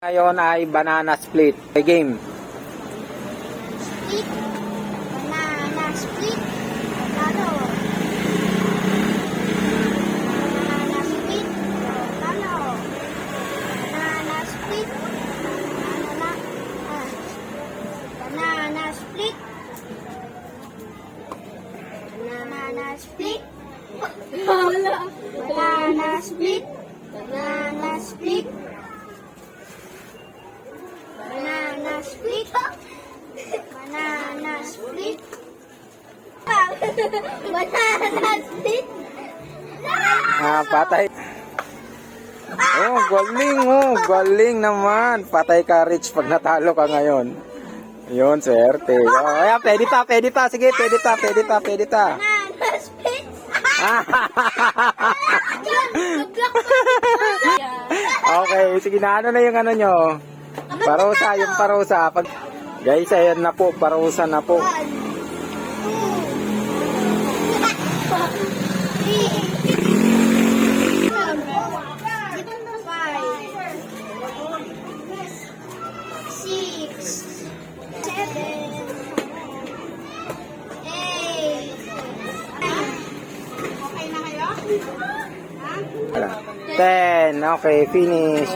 Ngayon ay banana split game. Split. Banana split. Talo. Banana split. Talo. Banana split. Banana split. Banana split. Banana split. Banana split. Banana split. Banana split. Banana split. Patay. Oh, galing oh. Galing naman. Patay ka, Rich, pag natalo ka ngayon. Yun, swerte. Oh, ayan, pwede pa. Sige, pwede pa. Banana split. Okay, sige na. Ano na yung ano nyo? Parusa, yung parusa. Guys, ayan na po. Parusa na po. 1, 2, 3, 4, 5, 6, 7, 8. Okay na kayo? 10. Okay, finish.